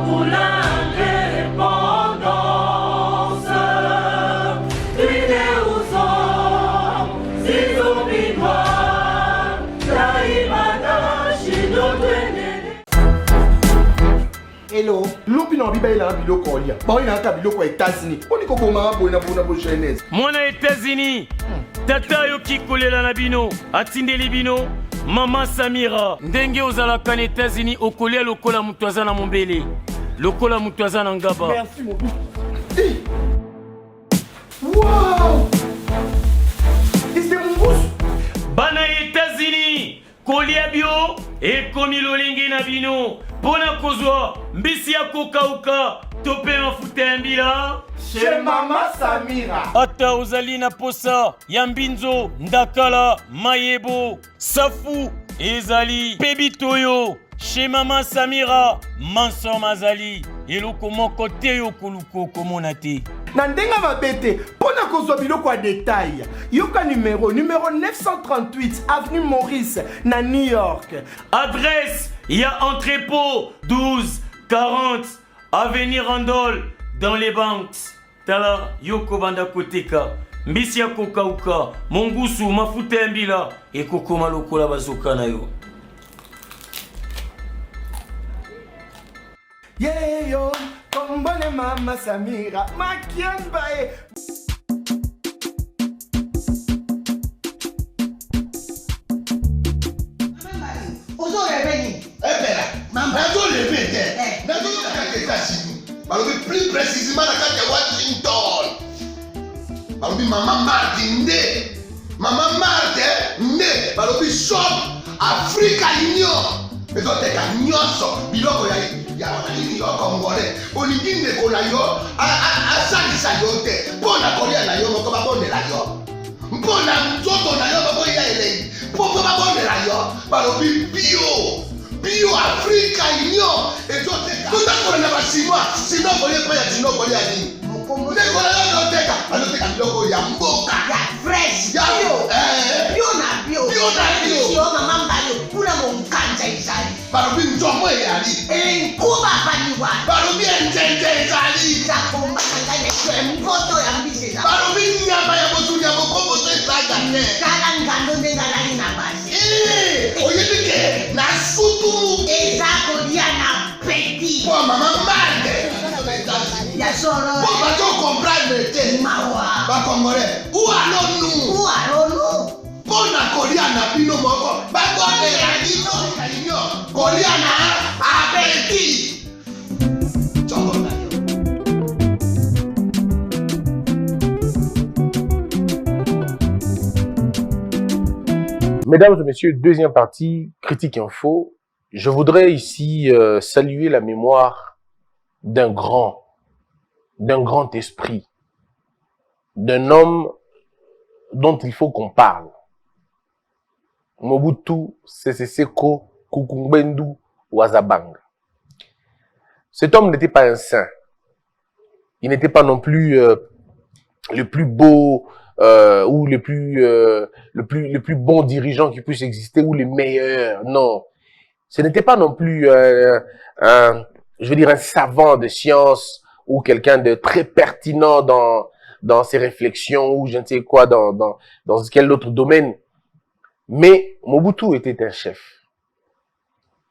pour l'indépendance. Tuile aux hommes, si zombies noirs, Taïmana, Chido Twenene. Hello, lopi na biba ila biloko olia. Ba ina ka biloko États-Unis. Oni ko boma bona bo jeunesse. Mwana États-Unis. Tata yoki kolela na bino, atindeli bino. Mama Samira, ndenge ozalaka na États-Unis okolia lokola mutu aza na mombele. Lokola mutu aza na ngaba. Merci mon bout. Hey. Wow! C'est mon boss. Bana États-Unis, kolia bio ekomi lolenge na bino. Pona kozwa mbisi ya kokauka tope mafuta ya mbila. Chez Mama Samira. Ata ozali na posa ya mbinzo, ndakala, mayebo, safu, ezali, pebitoyo. Chez Mama Samira, manso mazali. Eloko moko te yo koluko komona te. Na ndenga mabete, pona kozwa biloko ya détail. Yoka numéro 938 avenue Maurice na New York. Adresse, il y a entrepôt 12 40 avenue Randol dans les banques. Tala yoko banda koteka. Mbisi ya kokauka, mongusu mafuta ya mbila ekokoma lokola bazoka na yo. Yeah yo, kombone Mama Samira, makiambae. Plus précisément dans Washington. Maman Martin né. Maman Martin né. Balobi shop Africa Union. Mais donc t'es qu'à nyonso. Biloko ya Union Congolais. Olingi ndeko na yo. Asalisa yo te. Pona kolia na yo moko babondela yo. Mpona nzoto na yo babo ya elei. Poko babondela yo. Balobi bio Africa Union. Et donc t'es qu'à na basima. Sinon kolia pa ya tino kolia ni. Ndeko na yo teka. Aloteka biloko ya mboka. Ya fresh. Ya Bio na bio. Yo mama mbayo. Kuna mkanja izali. Balobi nzomo yali. Kuba paniwa. Balobi enjenje ezali. Zakomba kanganya kwe mpoto ya mbisi za. Balobi nyama ya botu ya bokombo to esaga te. Kala ngando ndenga nani na basi. Oyedike na sutu. Ezako dia na peti. Po mama mbande. Ya soro. Po bato comprendre te. Mawa. Ba Congolais. Ou alonu. Pona kolia na bino moko. Ba konde ya dino kanyo. Kolia na apeti. Chongo na yo. Mesdames et messieurs, deuxième partie, Critique Info. Je voudrais ici saluer la mémoire d'un grand esprit, d'un homme dont il faut qu'on parle. Mobutu Sese Seko Kukumbendu Wazabanga. Cet homme n'était pas un saint. Il n'était pas non plus le plus beau ou le plus bon dirigeant qui puisse exister ou le meilleur. Non. Ce n'était pas non plus un savant de science ou quelqu'un de très pertinent dans ses réflexions ou je ne sais quoi dans quel autre domaine. Mais Mobutu était un chef.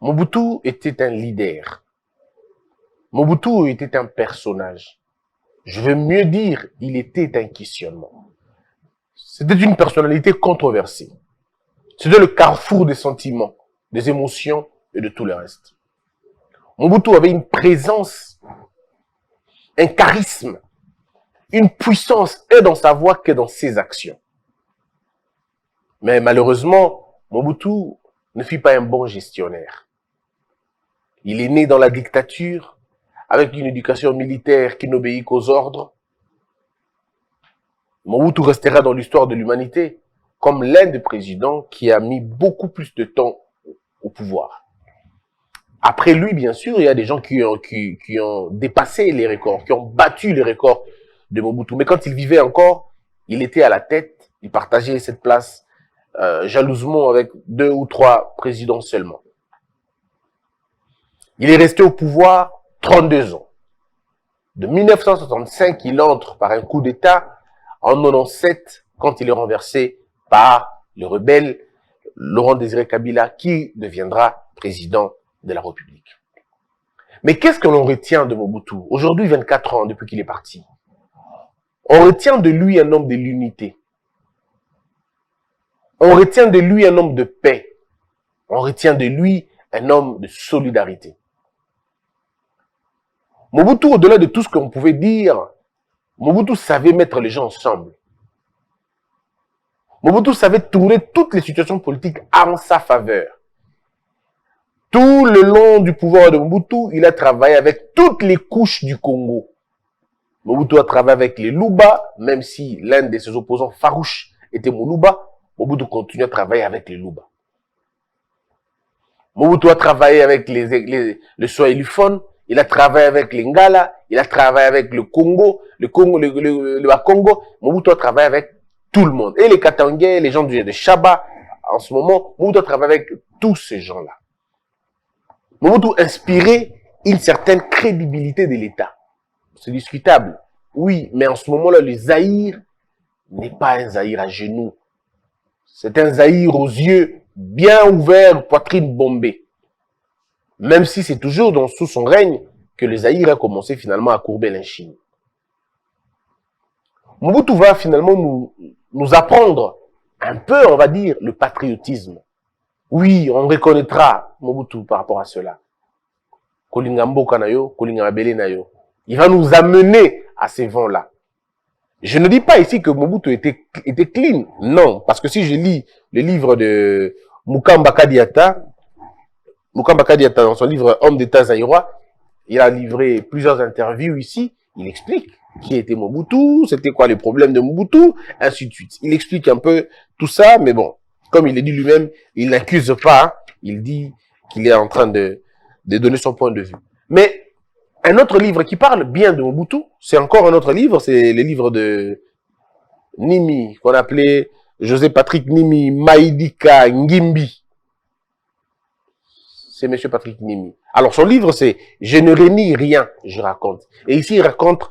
Mobutu était un leader. Mobutu était un personnage. Je veux mieux dire, il était un questionnement. C'était une personnalité controversée. C'était le carrefour des sentiments, des émotions et de tout le reste. Mobutu avait une présence, un charisme, une puissance, et dans sa voix que dans ses actions. Mais malheureusement, Mobutu ne fut pas un bon gestionnaire. Il est né dans la dictature, avec une éducation militaire qui n'obéit qu'aux ordres. Mobutu restera dans l'histoire de l'humanité comme l'un des présidents qui a mis beaucoup plus de temps au pouvoir. Après lui, bien sûr, il y a des gens qui ont dépassé les records, qui ont battu les records de Mobutu. Mais quand il vivait encore, il était à la tête, il partageait cette place jalousement avec 2 ou 3 présidents seulement. Il est resté au pouvoir 32 ans. De 1965, il entre par un coup d'État. En 97, quand il est renversé par le rebelle Laurent Désiré Kabila, qui deviendra président de la République. Mais qu'est-ce que l'on retient de Mobutu? Aujourd'hui, 24 ans depuis qu'il est parti. On retient de lui un homme de l'unité. On retient de lui un homme de paix. On retient de lui un homme de solidarité. Mobutu, au-delà de tout ce qu'on pouvait dire, Mobutu savait mettre les gens ensemble. Mobutu savait tourner toutes les situations politiques en sa faveur. Tout le long du pouvoir de Mobutu, il a travaillé avec toutes les couches du Congo. Mobutu a travaillé avec les Luba, même si l'un de ses opposants farouches était Moluba, Mobutu continue à travailler avec les Luba. Mobutu a travaillé avec le Swahiliphones, il a travaillé avec les Ngala, il a travaillé avec le Congo, le Bakongo. Mobutu a travaillé avec tout le monde. Et les Katangais, les gens de Chaba, en ce moment, Mobutu a travaillé avec tous ces gens-là. Mobutu inspirait une certaine crédibilité de l'État. C'est discutable. Oui, mais en ce moment-là, le Zaïre n'est pas un Zaïre à genoux. C'est un Zaïre aux yeux bien ouverts, poitrine bombée. Même si c'est toujours sous son règne que le Zaïre a commencé finalement à courber l'Inchine. Mobutu va finalement nous apprendre un peu, on va dire, le patriotisme. Oui, on reconnaîtra Mobutu par rapport à cela. Kolingambo Kanayo, Kolingabele Nayo. Il va nous amener à ces vents-là. Je ne dis pas ici que Mobutu était clean. Non, parce que si je lis le livre de Mukamba Kadiata, dans son livre Homme d'État zaïrois, il a livré plusieurs interviews ici. Il explique qui était Mobutu, c'était quoi les problèmes de Mobutu, ainsi de suite. Il explique un peu tout ça, mais bon, comme il l'a dit lui-même, il n'accuse pas, hein. Il dit qu'il est en train de donner son point de vue. Mais un autre livre qui parle bien de Mobutu, c'est encore un autre livre, c'est le livre de Nimi, qu'on appelait José Patrick Nimi Maïdika Ngimbi. C'est Monsieur Patrick Nimi. Alors son livre c'est « Je ne renie rien, je raconte ». Et ici il raconte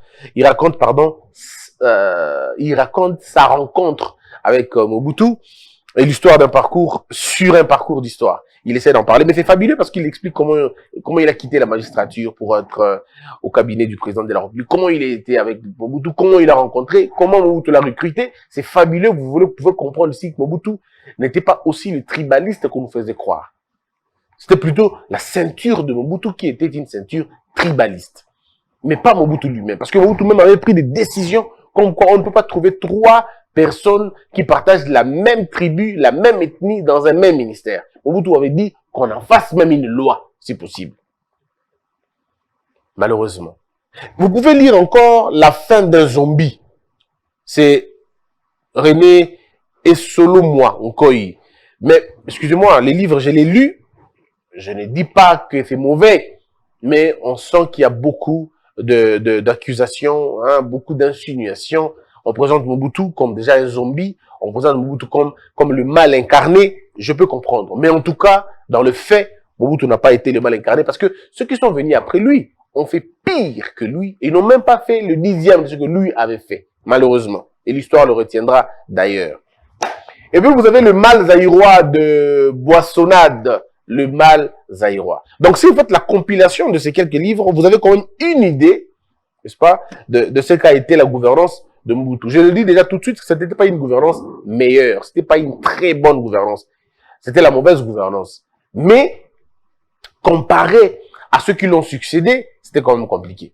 sa rencontre avec Mobutu et l'histoire d'un parcours sur un parcours d'histoire. Il essaie d'en parler, mais c'est fabuleux parce qu'il explique comment il a quitté la magistrature pour être au cabinet du président de la République, comment il a été avec Mobutu, comment il a rencontré, comment Mobutu l'a recruté. C'est fabuleux, vous pouvez comprendre ici que Mobutu n'était pas aussi le tribaliste qu'on nous faisait croire. C'était plutôt la ceinture de Mobutu qui était une ceinture tribaliste. Mais pas Mobutu lui-même. Parce que Mobutu même avait pris des décisions comme quoi on ne peut pas trouver 3 personnes qui partagent la même tribu, la même ethnie dans un même ministère. Mobutu avait dit qu'on en fasse même une loi, si possible. Malheureusement. Vous pouvez lire encore La fin d'un zombie. C'est René Esolomoa Nkoyi. Mais, excusez-moi, les livres, je les lus. Je ne dis pas que c'est mauvais, mais on sent qu'il y a beaucoup d'accusations, hein, beaucoup d'insinuations. On présente Mobutu comme déjà un zombie, on présente Mobutu comme le mal incarné, je peux comprendre. Mais en tout cas, dans le fait, Mobutu n'a pas été le mal incarné parce que ceux qui sont venus après lui ont fait pire que lui et n'ont même pas fait le 10e de ce que lui avait fait, malheureusement. Et l'histoire le retiendra d'ailleurs. Et puis vous avez le mal zaïrois de Boissonnade, le mal zaïrois. Donc si vous faites la compilation de ces quelques livres, vous avez quand même une idée, n'est-ce pas, de ce qu'a été la gouvernance de Mobutu. Je le dis déjà tout de suite que ce n'était pas une gouvernance meilleure, ce n'était pas une très bonne gouvernance, c'était la mauvaise gouvernance. Mais comparé à ceux qui l'ont succédé, c'était quand même compliqué.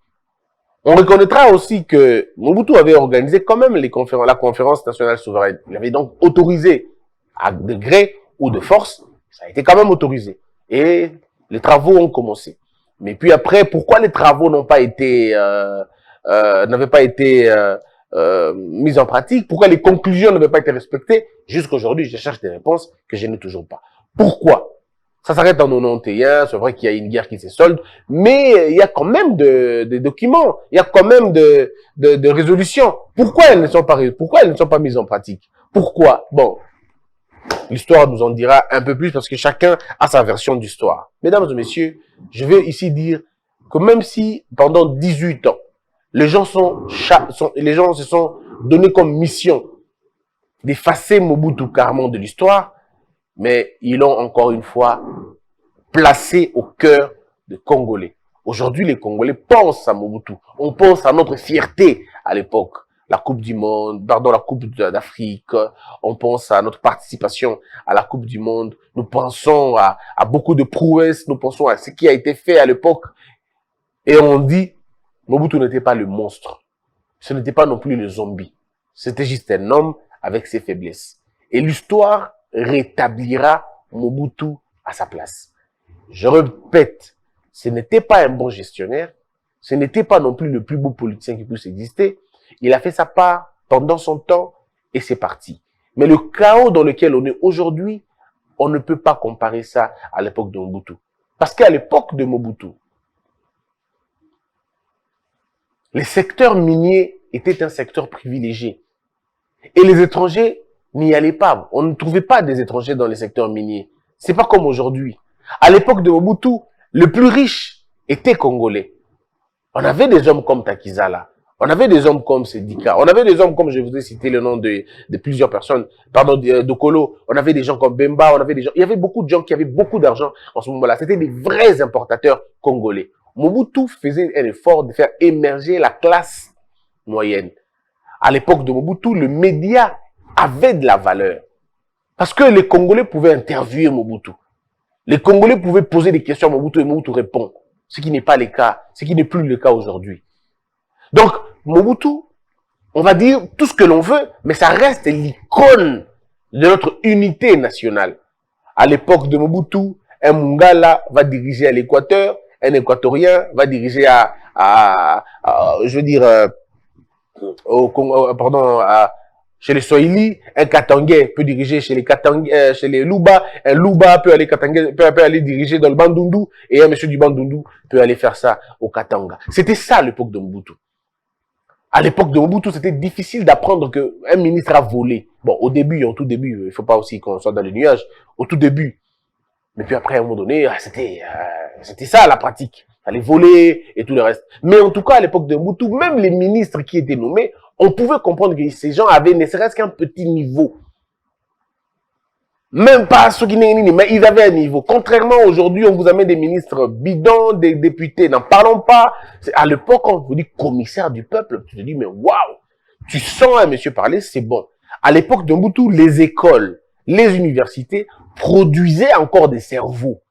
On reconnaîtra aussi que Mobutu avait organisé quand même la conférence nationale souveraine. Il avait donc autorisé, à degré ou de force, ça a été quand même autorisé. Et les travaux ont commencé. Mais puis après, pourquoi les travaux n'avaient pas été mis en pratique? Pourquoi les conclusions n'avaient pas été respectées? Jusqu'aujourd'hui, je cherche des réponses que je n'ai toujours pas. Pourquoi? Ça s'arrête en 91, c'est vrai qu'il y a une guerre qui se solde, mais il y a quand même des documents, il y a quand même de résolutions. Pourquoi elles ne sont pas mises en pratique? Pourquoi? Bon, l'histoire nous en dira un peu plus parce que chacun a sa version d'histoire. Mesdames et messieurs, je vais ici dire que même si pendant 18 ans, les gens se sont donnés comme mission d'effacer Mobutu carrément de l'histoire, mais ils l'ont encore une fois placé au cœur des Congolais. Aujourd'hui, les Congolais pensent à Mobutu. On pense à notre fierté à l'époque. La Coupe du Monde, pardon, la Coupe d'Afrique. On pense à notre participation à la Coupe du Monde. Nous pensons à beaucoup de prouesses. Nous pensons à ce qui a été fait à l'époque. Et on dit, Mobutu n'était pas le monstre. Ce n'était pas non plus le zombie. C'était juste un homme avec ses faiblesses. Et l'histoire rétablira Mobutu à sa place. Je répète, ce n'était pas un bon gestionnaire. Ce n'était pas non plus le plus beau politicien qui puisse exister. Il a fait sa part pendant son temps et c'est parti. Mais le chaos dans lequel on est aujourd'hui, on ne peut pas comparer ça à l'époque de Mobutu. Parce qu'à l'époque de Mobutu, les secteurs miniers étaient un secteur privilégié. Et les étrangers n'y allaient pas. On ne trouvait pas des étrangers dans les secteurs miniers. C'est pas comme aujourd'hui. À l'époque de Mobutu, le plus riche était congolais. On avait des hommes comme Takizala. On avait des hommes comme Sedika. On avait des hommes comme, je vous ai cité le nom de plusieurs personnes, pardon, de Kolo. On avait des gens comme Bemba. On avait des gens, il y avait beaucoup de gens qui avaient beaucoup d'argent en ce moment-là. C'était des vrais importateurs congolais. Mobutu faisait un effort de faire émerger la classe moyenne. À l'époque de Mobutu, le média avait de la valeur. Parce que les Congolais pouvaient interviewer Mobutu. Les Congolais pouvaient poser des questions à Mobutu et Mobutu répond. Ce qui n'est pas le cas, ce qui n'est plus le cas aujourd'hui. Donc, Mobutu, on va dire tout ce que l'on veut, mais ça reste l'icône de notre unité nationale. À l'époque de Mobutu, un Mungala va diriger à l'Équateur, un Équatorien va diriger chez les Swahili, un Katangais peut diriger chez les Luba, un Luba peut aller diriger dans le Bandundu, et un monsieur du Bandundu peut aller faire ça au Katanga. C'était ça l'époque de Mobutu. À l'époque de Mobutu, c'était difficile d'apprendre qu'un ministre a volé. Bon, au tout début, il ne faut pas aussi qu'on soit dans les nuages, au tout début. Mais puis après, à un moment donné, c'était ça la pratique. Il fallait voler et tout le reste. Mais en tout cas, à l'époque de Mobutu, même les ministres qui étaient nommés, on pouvait comprendre que ces gens avaient ne serait-ce qu'un petit niveau. Même pas ceux qui n'étaient mais ils avaient un niveau. Contrairement aujourd'hui, on vous amène des ministres bidons, des députés. N'en parlons pas. À l'époque, on vous dit commissaire du peuple. Tu te dis, mais waouh, tu sens un monsieur parler, c'est bon. À l'époque de Mobutu, les écoles, les universités produisaient encore des cerveaux.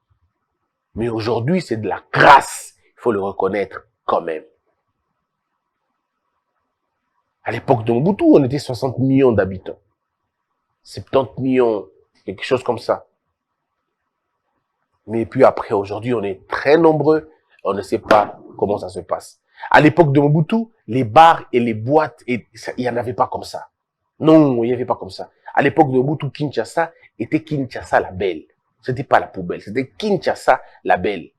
Mais aujourd'hui, c'est de la crasse. Il faut le reconnaître quand même. À l'époque de Mobutu, on était 60 millions d'habitants. 70 millions, quelque chose comme ça. Mais puis après, aujourd'hui, on est très nombreux. On ne sait pas comment ça se passe. À l'époque de Mobutu, les bars et les boîtes, il n'y en avait pas comme ça. Non, il n'y avait pas comme ça. À l'époque de Mobutu, Kinshasa était Kinshasa la belle. C'était pas la poubelle, c'était Kinshasa la belle.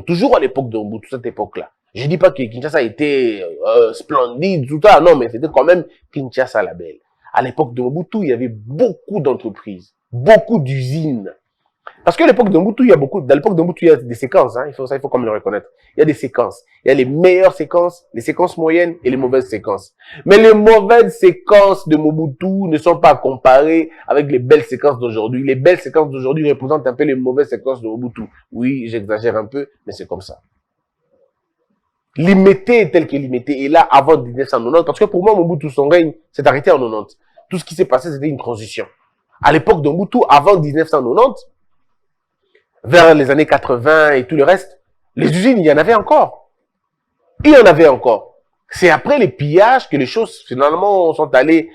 Toujours à l'époque de Mobutu, cette époque-là. Je dis pas que Kinshasa était splendide, tout ça, non, mais c'était quand même Kinshasa la belle. À l'époque de Mobutu, il y avait beaucoup d'entreprises, beaucoup d'usines. Parce que à l'époque de Mobutu, il y a des séquences, hein, il faut quand même le reconnaître. Il y a des séquences. Il y a les meilleures séquences, les séquences moyennes et les mauvaises séquences. Mais les mauvaises séquences de Mobutu ne sont pas comparées avec les belles séquences d'aujourd'hui. Les belles séquences d'aujourd'hui représentent un peu les mauvaises séquences de Mobutu. Oui, j'exagère un peu, mais c'est comme ça. Limité tel que limité est là avant 1990. Parce que pour moi, Mobutu, son règne s'est arrêté en 90. Tout ce qui s'est passé, c'était une transition. À l'époque de Mobutu, avant 1990, vers les années 80 et tout le reste, les usines, il y en avait encore. Il y en avait encore. C'est après les pillages que les choses, finalement, sont allées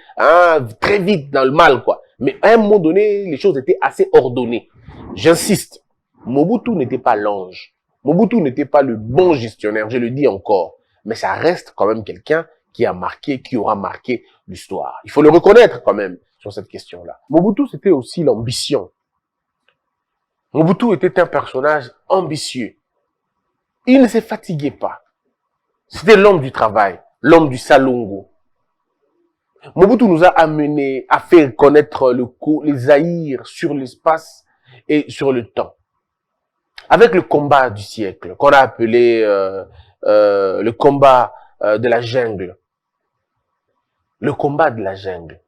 très vite dans le mal, quoi. Mais à un moment donné, les choses étaient assez ordonnées. J'insiste, Mobutu n'était pas l'ange. Mobutu n'était pas le bon gestionnaire, je le dis encore. Mais ça reste quand même quelqu'un qui aura marqué l'histoire. Il faut le reconnaître quand même sur cette question-là. Mobutu, c'était aussi l'ambition. Mobutu était un personnage ambitieux. Il ne se fatiguait pas. C'était l'homme du travail, l'homme du salongo. Mobutu nous a amené à faire connaître les Zaïre sur l'espace et sur le temps. avec le combat du siècle, qu'on a appelé le combat de la jungle. Le combat de la jungle.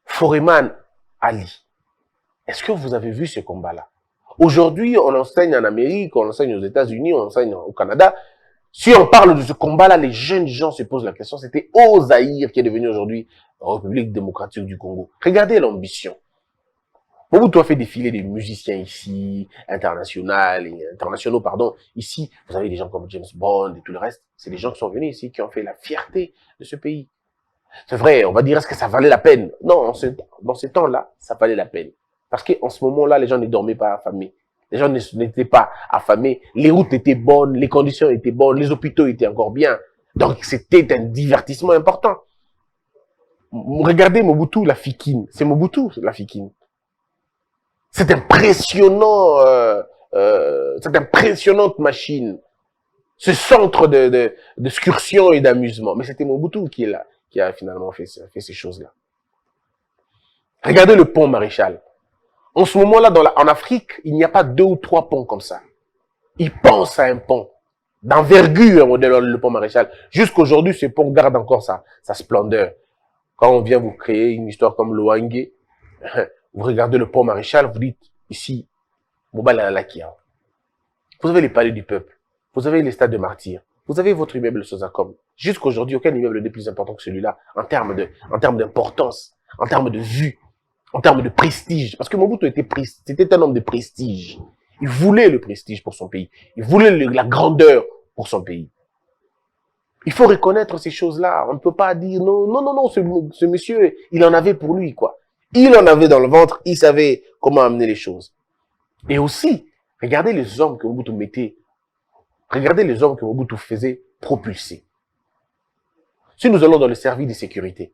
Foreman Ali. Est-ce que vous avez vu ce combat-là? Aujourd'hui, on enseigne en Amérique, on enseigne aux États-Unis, on enseigne au Canada. Si on parle de ce combat-là, les jeunes gens se posent la question. C'était au Zaïre qui est devenu aujourd'hui République démocratique du Congo. Regardez l'ambition. Mobutu a fait défiler des musiciens ici, internationaux, pardon. Ici, vous avez des gens comme James Bond et tout le reste. C'est des gens qui sont venus ici, qui ont fait la fierté de ce pays. C'est vrai, on va dire, est-ce que ça valait la peine? Non, dans ces temps-là, ça valait la peine. Parce qu'en ce moment-là, les gens ne dormaient pas affamés. Les gens n'étaient pas affamés. Les routes étaient bonnes, les conditions étaient bonnes, les hôpitaux étaient encore bien. Donc, c'était un divertissement important. Regardez Mobutu, la Fikine. C'est Mobutu, la Fikine. C'est impressionnant, cette impressionnante machine. Ce centre d'excursion et d'amusement. Mais c'était Mobutu qui est là, qui a finalement fait ces choses-là. Regardez le pont Maréchal. En ce moment-là, en Afrique, il n'y a pas 2 ou 3 ponts comme ça. Ils pensent à un pont d'envergure, le pont Maréchal. Jusqu'aujourd'hui, ce pont garde encore sa splendeur. Quand on vient vous créer une histoire comme Loangue, vous regardez le pont Maréchal, vous dites, ici, Mobala Lakia. Vous avez les palais du peuple. Vous avez les stades de martyrs. Vous avez votre immeuble Sosacom. Jusqu'aujourd'hui, aucun immeuble n'est plus important que celui-là, en termes d'importance, en termes de vue, en termes de prestige. Parce que Mobutu c'était un homme de prestige. Il voulait le prestige pour son pays. Il voulait la grandeur pour son pays. Il faut reconnaître ces choses-là. On ne peut pas dire non, ce monsieur, il en avait pour lui, quoi. Il en avait dans le ventre, il savait comment amener les choses. Et aussi, regardez les hommes que Mobutu mettait, regardez les hommes que Mobutu faisait propulser. Si nous allons dans le service de sécurité,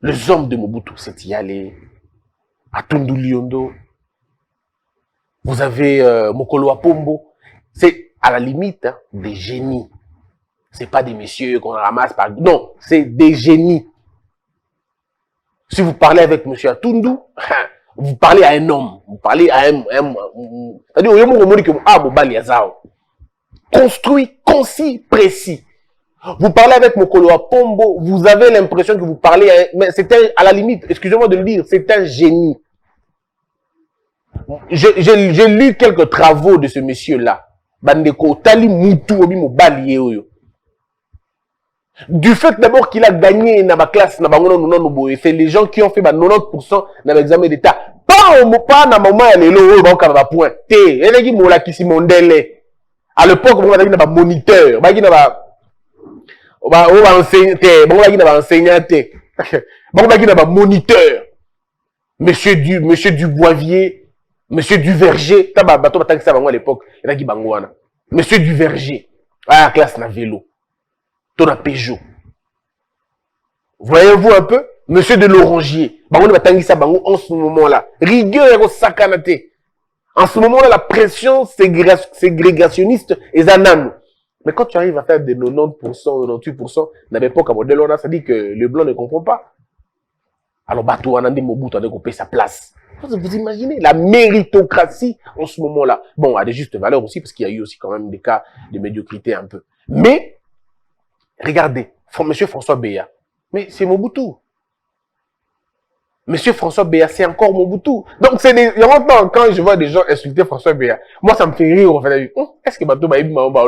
les hommes de Mobutu, c'est Yale, Atundu Liondo, vous avez Mokolo Apombo, c'est à la limite des génies. C'est pas des messieurs qu'on ramasse par... Non, c'est des génies. Si vous parlez avec M. Atundu, vous parlez à un homme. Vous parlez à un construit, concis, précis. Vous parlez avec Mokolo Apombo, vous avez l'impression que vous parlez à un... Mais c'était à la limite, excusez-moi de le dire, c'est un génie. J'ai lu quelques travaux de ce monsieur-là. Bandeko, Tali Moutou, Obi Mobali Oyo. Du fait d'abord qu'il a gagné dans ma classe, c'est les gens qui ont fait 90% dans l'examen d'État. Pas dans le moment où on a point. À l'époque, on avait un moniteur, on avait un moniteur. Monsieur Duboisier, Monsieur Duverger, à l'époque, Monsieur Duverger, à la classe na vélo. Tona Peugeot. Voyez-vous un peu? Monsieur de l'Orangier. En ce moment-là. Rigueur au sakanate. En ce moment-là, la pression ségrégationniste est anane. Mais quand tu arrives à faire des 90%, 98%, dans l'époque à modèle, ça dit que le blanc ne comprend pas. Alors, Batou Anandi Mobutu a découpé sa place. Vous imaginez la méritocratie en ce moment-là. Bon, à des justes valeurs aussi, parce qu'il y a eu aussi quand même des cas de médiocrité un peu. Mais, regardez, Monsieur François Beya. Mais c'est Mobutu. Monsieur François Beya, c'est encore Mobutu. Donc, c'est des... quand je vois des gens insulter François Beya, moi, ça me fait rire. Est-ce que Batou Baïbi Maoba?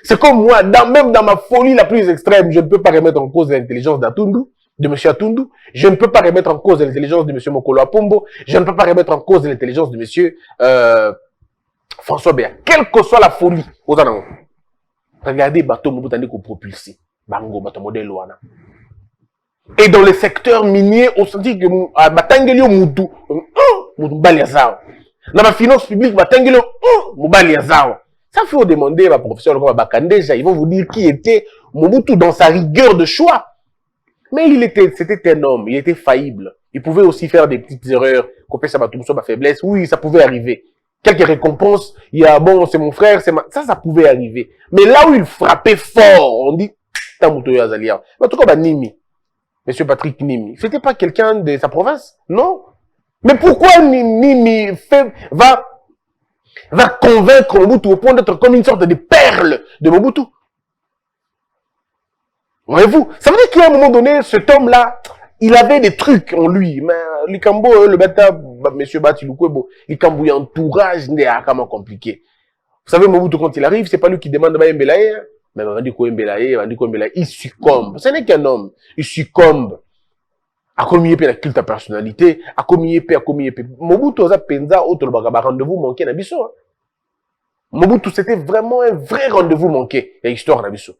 C'est comme moi, même dans ma folie la plus extrême, je ne peux pas remettre en cause l'intelligence d'Atundu, de Monsieur Atundu. Je ne peux pas remettre en cause l'intelligence de Monsieur Mokolo Apombo. Je ne peux pas remettre en cause l'intelligence de Monsieur François Beya. Quelle que soit la folie, regardez Bateau Mobutu qu'on propulse. Bango, Bateau modèle Wana. Et dans les secteurs miniers, on se dit que Batangelio Moutou, Moubaliazao. Dans la finance publique, Batangelio, Moubaliazao. Ça faut demander à professeur Bakandeja, ils vont vous dire qui était Mobutu dans sa rigueur de choix. Mais c'était un homme, il était faillible. Il pouvait aussi faire des petites erreurs, couper sa faiblesse. Oui, ça pouvait arriver. Quelques récompenses, il y a bon, c'est mon frère, ça pouvait arriver. Mais là où il frappait fort, on dit, Tamuto Yazalia. En tout cas, Nimi, Monsieur Patrick Nimi, c'était pas quelqu'un de sa province, non? Mais pourquoi Nimi va va convaincre Mobutu au point d'être comme une sorte de perle de Mobutu. Voyez-vous, ça veut dire qu'à un moment donné, cet homme-là, il avait des trucs en lui. Mais Likambo, le bêta, monsieur Batiloukwebo, Likambo, il y a un entourage, n'est vraiment compliqué. Vous savez, Mobutu, quand il arrive, c'est pas lui qui demande à Mbelaye, mais on dit Mbelaye, il succombe. Ce n'est qu'un homme. Il succombe. A commis la culte à personnalité, a commis. Mobutu, oza penza, autre rendez-vous manqué na biso. Mobutu, c'était vraiment un vrai rendez-vous manqué, la histoire na biso.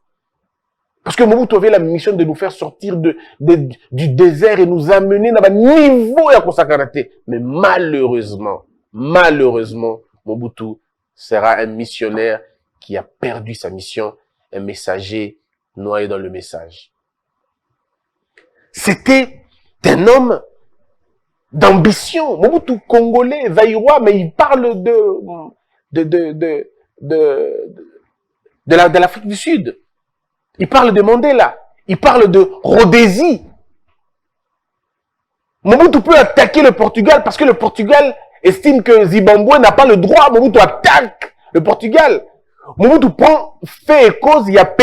Parce que Mobutu avait la mission de nous faire sortir du désert et nous amener dans un niveau à consacraté. Mais malheureusement, Mobutu sera un missionnaire qui a perdu sa mission, un messager noyé dans le message. C'était un homme d'ambition. Mobutu congolais, Zaïrois, mais il parle de l'Afrique du Sud. Il parle de Mandela. Il parle de Rhodésie. Mobutu peut attaquer le Portugal parce que le Portugal estime que Zimbabwe n'a pas le droit. Mobutu attaque le Portugal. Mobutu prend fait et cause. Il y a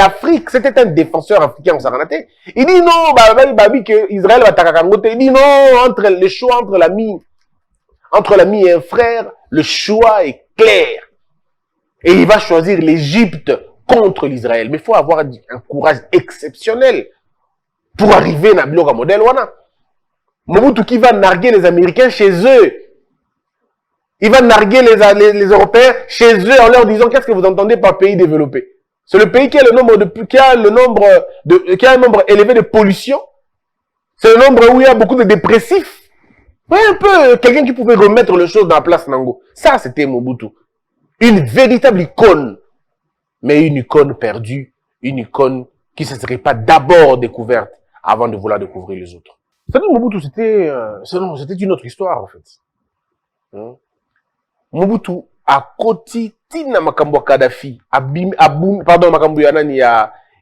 Afrique. C'était un défenseur africain en Saranaté. Il dit non, que Israël va attaquer. Il dit non, le choix entre l'ami et un frère, le choix est clair. Et il va choisir l'Égypte contre l'Israël. Mais il faut avoir un courage exceptionnel pour arriver à un modèle. Mobutu qui va narguer les Américains chez eux. Il va narguer les Européens chez eux en leur disant qu'est-ce que vous entendez par pays développé. C'est le pays qui a un nombre élevé de pollution. C'est le nombre où il y a beaucoup de dépressifs. Ouais, un peu quelqu'un qui pouvait remettre les choses dans la place Nango. Ça, c'était Mobutu. Une véritable icône. Mais une icône perdue, une icône qui ne se serait pas d'abord découverte avant de vouloir découvrir les autres. C'est-à-dire Mobutu, c'était une autre histoire en fait. Mobutu a côté Tina Makambo Kadhafi, Makambo Yanani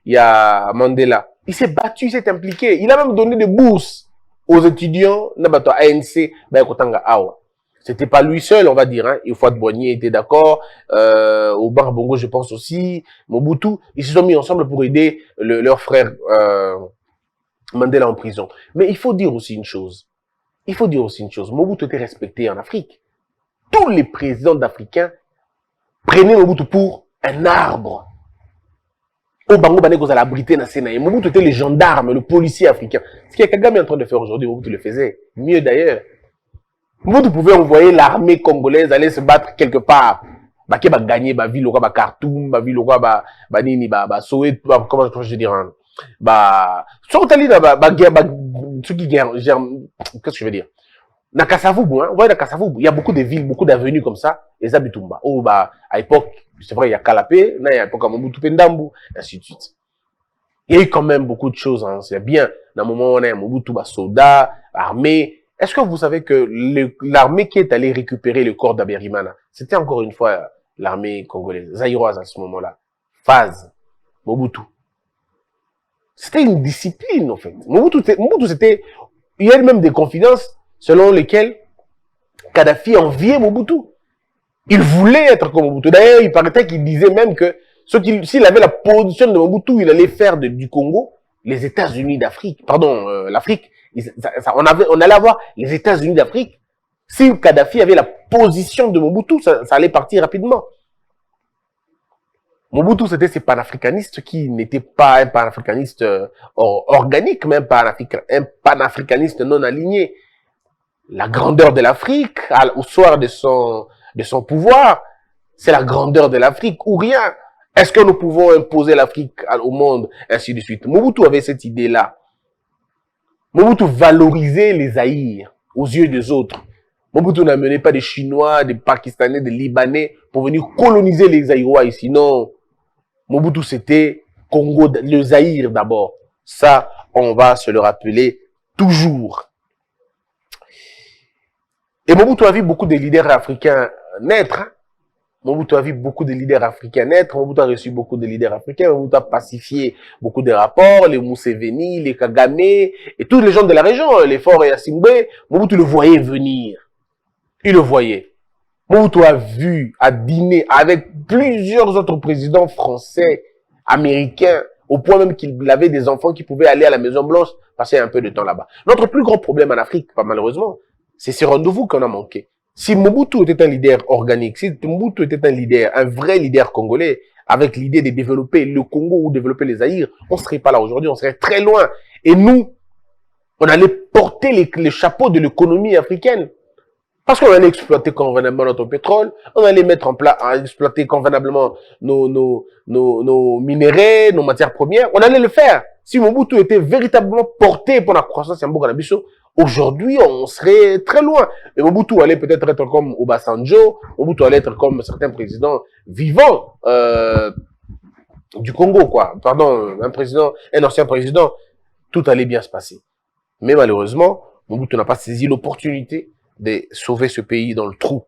ya Mandela. Il s'est battu, il s'est impliqué. Il a même donné des bourses aux étudiants Nabato ANC Kotanga Awa. C'était pas lui seul, on va dire. Hein. Houphouët Boigny était d'accord. Omar Bongo, je pense aussi. Mobutu, ils se sont mis ensemble pour aider leur frère Mandela en prison. Mais il faut dire aussi une chose. Mobutu était respecté en Afrique. Tous les présidents africains prenaient Mobutu pour un arbre. Obango Banego à l'abrité na Sénaï. Mobutu était le gendarme, le policier africain. Ce que Kagame est en train de faire aujourd'hui, Mobutu le faisait. Mieux d'ailleurs. Mobutu pouvait envoyer l'armée congolaise aller se battre quelque part. Baké va gagner, ville au Khartoum, ville au Nini, Soweto, comment je veux dire, Sortali, ceux qui gèrent, qu'est-ce que je veux dire? Na Kasavubu, hein, vous voyez, na Kasavubu, il y a beaucoup de villes, beaucoup d'avenues comme ça, les Abitumba. Oh, à l'époque, c'est vrai, il y a Kalapé, il y a l'époque à Mobutu Pendambu, ainsi de suite. Il y a eu quand même beaucoup de choses, hein, c'est bien. Dans le moment où on a Mobutu, soldat, armée. Est-ce que vous savez que l'armée qui est allée récupérer le corps d'Aberimana, c'était encore une fois l'armée congolaise, zaïroise à ce moment-là, Faz, Mobutu. C'était une discipline, en fait. Mobutu, c'était, il y a même des confidences selon lesquelles Kadhafi enviait Mobutu. Il voulait être comme Mobutu. D'ailleurs, il paraît qu'il disait même que s'il avait la position de Mobutu, il allait faire du Congo les États-Unis d'Afrique. Pardon, l'Afrique. On allait avoir les États-Unis d'Afrique. Si Kadhafi avait la position de Mobutu, ça allait partir rapidement. Mobutu, c'était ces panafricanistes qui n'étaient pas un panafricaniste organique, mais un panafricaniste non aligné. La grandeur de l'Afrique, au soir de son pouvoir, c'est la grandeur de l'Afrique ou rien. Est-ce que nous pouvons imposer l'Afrique au monde, ainsi de suite? Mobutu avait cette idée-là. Mobutu valorisait les Zaïres aux yeux des autres. Mobutu n'amenait pas des Chinois, des Pakistanais, des Libanais pour venir coloniser les Zaïrois ici. Non. Mobutu, c'était Congo, le Zaïre d'abord. Ça, on va se le rappeler toujours. Et Mobutu a vu beaucoup de leaders africains naître. Mobutu a vu beaucoup de leaders africains naître. Mobutu a reçu beaucoup de leaders africains. Mobutu a pacifié beaucoup de rapports. Les Museveni, les Kagame, et tous les gens de la région, les Faure et Assingbe. Mobutu le voyait venir. Il le voyait. Mobutu a dîné avec plusieurs autres présidents français, américains, au point même qu'il avait des enfants qui pouvaient aller à la Maison Blanche, passer un peu de temps là-bas. Notre plus grand problème en Afrique, malheureusement, c'est ces rendez-vous qu'on a manqué. Si Mobutu était un leader organique, si Mobutu était un leader, un vrai leader congolais, avec l'idée de développer le Congo ou développer les Zaïre, on ne serait pas là aujourd'hui, on serait très loin. Et nous, on allait porter les chapeaux de l'économie africaine. Parce qu'on allait exploiter convenablement notre pétrole, on allait mettre en place, exploiter convenablement nos minéraux, nos matières premières, on allait le faire. Si Mobutu était véritablement porté pour la croissance en Boganabiso, aujourd'hui, on serait très loin. Et Mobutu allait peut-être être comme Obasanjo, Mobutu allait être comme certains présidents vivants du Congo, quoi. Pardon, un ancien président, tout allait bien se passer. Mais malheureusement, Mobutu n'a pas saisi l'opportunité de sauver ce pays dans le trou.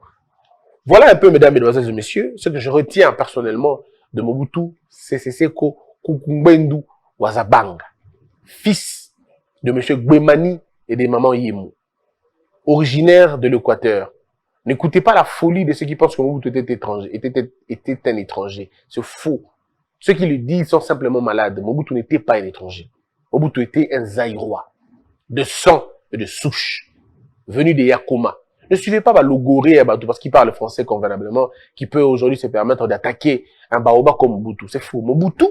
Voilà un peu, mesdames, mesdemoiselles et messieurs, ce que je retiens personnellement de Mobutu Sese Seko Kukumbendu Wazabanga, fils de M. Gbemani et de Maman Yemou, originaire de l'Équateur. N'écoutez pas la folie de ceux qui pensent que Mobutu était un étranger. C'est faux. Ceux qui le disent sont simplement malades. Mobutu n'était pas un étranger. Mobutu était un Zaïrois, de sang et de souche, venu de Yakoma. Ne suivez pas Logoré parce qu'il parle français convenablement, qui peut aujourd'hui se permettre d'attaquer un Baoba comme Mobutu. C'est faux. Mobutu,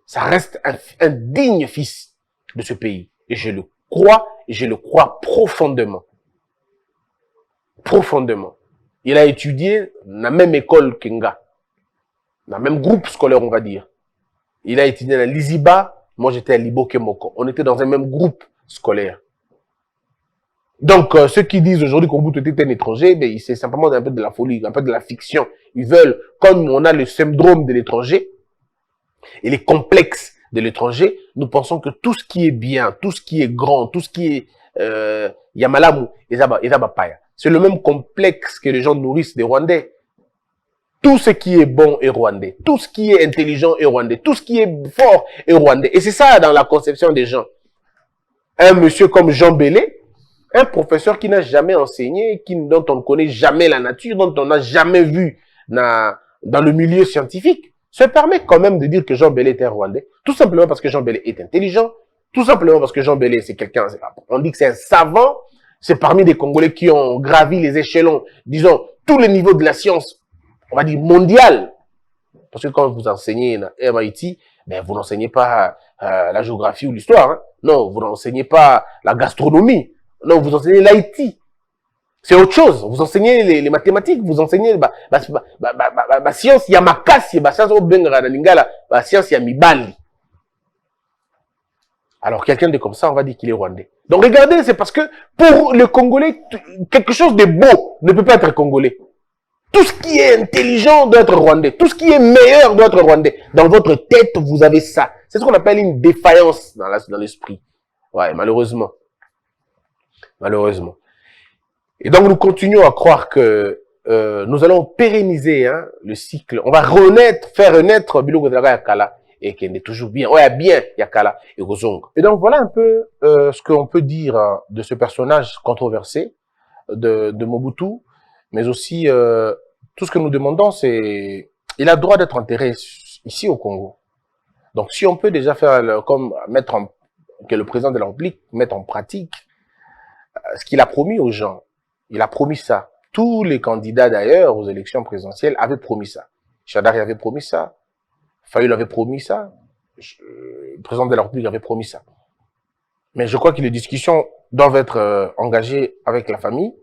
ça reste un digne fils de ce pays. Et je le crois, et je le crois profondément. Profondément. Il a étudié dans la même école qu'Enga, dans le même groupe scolaire, on va dire. Il a étudié à l'Iziba, moi j'étais à Libo-Kemoko. On était dans un même groupe scolaire. Donc, ceux qui disent aujourd'hui qu'on Mobutu était un étranger, ben, c'est simplement un peu de la folie, un peu de la fiction. Ils veulent, comme on a le syndrome de l'étranger et les complexes de l'étranger, nous pensons que tout ce qui est bien, tout ce qui est grand, tout ce qui est Yamalamu, Ezabapaya. C'est le même complexe que les gens nourrissent des Rwandais. Tout ce qui est bon est rwandais. Tout ce qui est intelligent est rwandais. Tout ce qui est fort est rwandais. Et c'est ça dans la conception des gens. Un monsieur comme Jean Bélé, un professeur qui n'a jamais enseigné, dont on ne connaît jamais la nature, dont on n'a jamais vu dans le milieu scientifique, se permet quand même de dire que Jean Bélé est un Rwandais. Tout simplement parce que Jean Bélé est intelligent. Tout simplement parce que Jean Bélé, c'est quelqu'un, on dit que c'est un savant. C'est parmi des Congolais qui ont gravi les échelons, disons, tous les niveaux de la science, on va dire mondiale. Parce que quand vous enseignez à MIT, ben, vous n'enseignez pas la géographie ou l'histoire. Hein. Non, vous n'enseignez pas la gastronomie. Non, vous enseignez l'IT. C'est autre chose. Vous enseignez les mathématiques, vous enseignez la science, il y a makasi, la science au bengara lingala, la science il y a mibali. Alors quelqu'un de comme ça, on va dire qu'il est rwandais. Donc regardez, c'est parce que pour le Congolais, quelque chose de beau ne peut pas être congolais. Tout ce qui est intelligent doit être rwandais. Tout ce qui est meilleur doit être rwandais. Dans votre tête, vous avez ça. C'est ce qu'on appelle une défaillance dans l'esprit. Ouais, malheureusement. Malheureusement. Et donc, nous continuons à croire que nous allons pérenniser le cycle. On va faire renaître Biloko Delaga Yakala et qui est toujours bien. Ouais, bien Yakala et Gozong. Et donc, voilà un peu ce qu'on peut dire de ce personnage controversé de Mobutu. Mais aussi, tout ce que nous demandons, c'est... Il a le droit d'être enterré ici au Congo. Donc, si on peut déjà faire que le président de la République mette en pratique ce qu'il a promis aux gens. Il a promis ça. Tous les candidats, d'ailleurs, aux élections présidentielles avaient promis ça. Chadari avait promis ça. Fayoul avait promis ça. Le président de la République avait promis ça. Mais je crois que les discussions doivent être engagées avec la famille.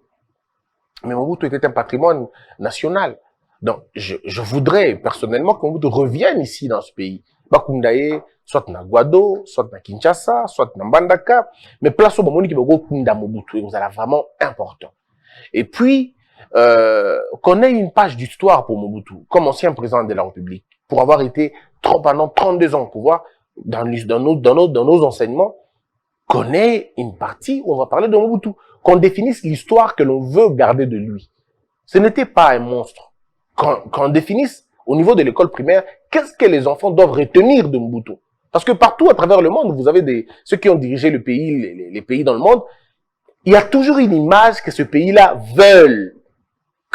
Mais Mobutu était un patrimoine national. Donc, je voudrais personnellement que Mobutu revienne ici dans ce pays. Bakundaye, soit na Guado, soit na Kinshasa, soit na Mbandaka, mais place au Bamoni qui va Kunda Mobutu, vous allez vraiment important. Et puis, qu'on ait une page d'histoire pour Mobutu, comme ancien président de la République, pour avoir été pendant 32 ans au pouvoir, dans nos enseignements, qu'on ait une partie où on va parler de Mobutu, qu'on définisse l'histoire que l'on veut garder de lui. Ce n'était pas un monstre. Qu'on définisse au niveau de l'école primaire, qu'est-ce que les enfants doivent retenir de Mobutu? Parce que partout à travers le monde, vous avez ceux qui ont dirigé le pays, les pays dans le monde, il y a toujours une image que ce pays-là veulent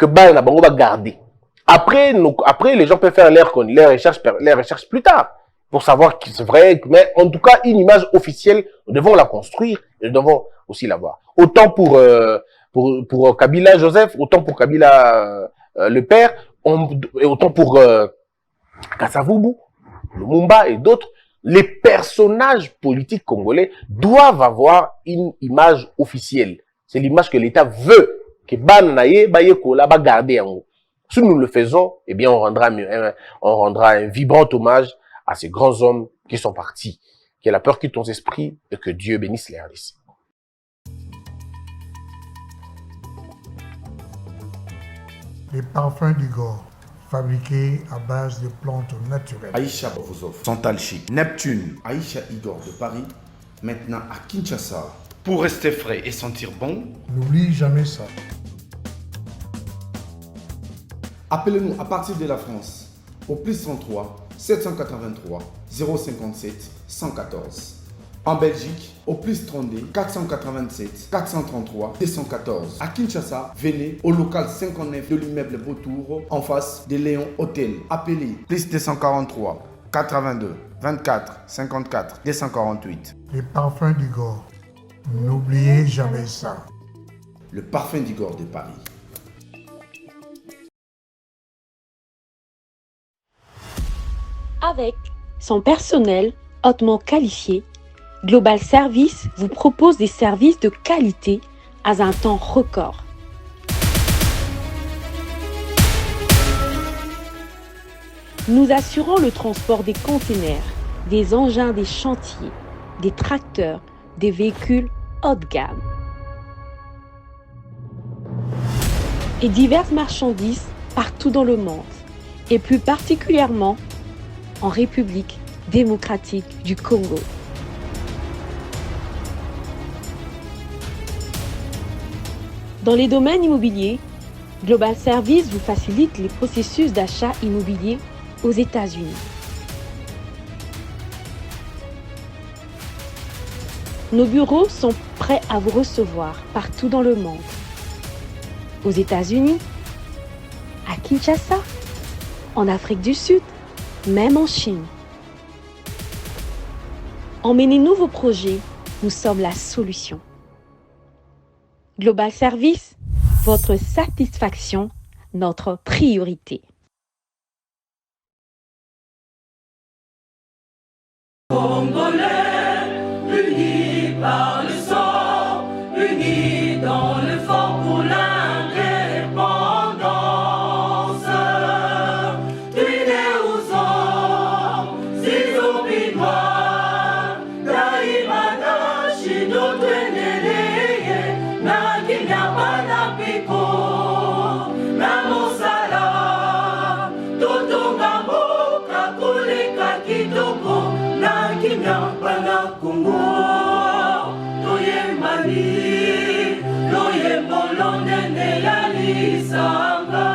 que Bana Bango va garder. Après, les gens peuvent faire leurs recherches plus tard pour savoir que c'est vrai. Mais en tout cas, une image officielle, nous devons la construire et nous devons aussi l'avoir. Autant pour Kabila Joseph, autant pour Kabila le père, et autant pour Kasavubu, Lumumba et d'autres. Les personnages politiques congolais doivent avoir une image officielle. C'est l'image que l'État veut que Banaye, Bayekola, va garder en haut. Si nous le faisons, eh bien, on rendra un vibrant hommage à ces grands hommes qui sont partis. Que la peur quitte ton esprit et que Dieu bénisse les RDC. Les parfums d'Igor, fabriqués à base de plantes naturelles. Aïcha Bovozov, Santal Chic, Neptune, Aïcha Igor de Paris, maintenant à Kinshasa. Pour rester frais et sentir bon, N'oublie jamais ça. appelez-nous à partir de la France au plus 33 783 057 114. En Belgique, au plus 32 487 433 214. À Kinshasa, venez au local 59 de l'immeuble Beautour, en face de Léon Hôtel. Appelez plus 243 82 24 54 248. Les parfums d'Igor, n'oubliez jamais ça. Le parfum d'Igor de Paris. Avec son personnel hautement qualifié, Global Service vous propose des services de qualité à un temps record. Nous assurons le transport des containers, des engins des chantiers, des tracteurs, des véhicules haut de gamme et diverses marchandises partout dans le monde, et plus particulièrement en République démocratique du Congo. Dans les domaines immobiliers, Global Service vous facilite les processus d'achat immobilier aux États-Unis. Nos bureaux sont prêts à vous recevoir partout dans le monde. Aux États-Unis, à Kinshasa, en Afrique du Sud, même en Chine. Emmenez-nous vos projets, nous sommes la solution. Global Service, votre satisfaction, notre priorité. Congolais, unis par le sang, unis dans l'effort pour l'indépendance. Tués aux hommes, si obinois, Daimana, Shido, Tweneleye, Nakinyamana Piko, Namosala, Totongambo, Kakuleka Kitoko. Nakinyambala Congo, Toye Mali, Loye Molonene ya Lisanga.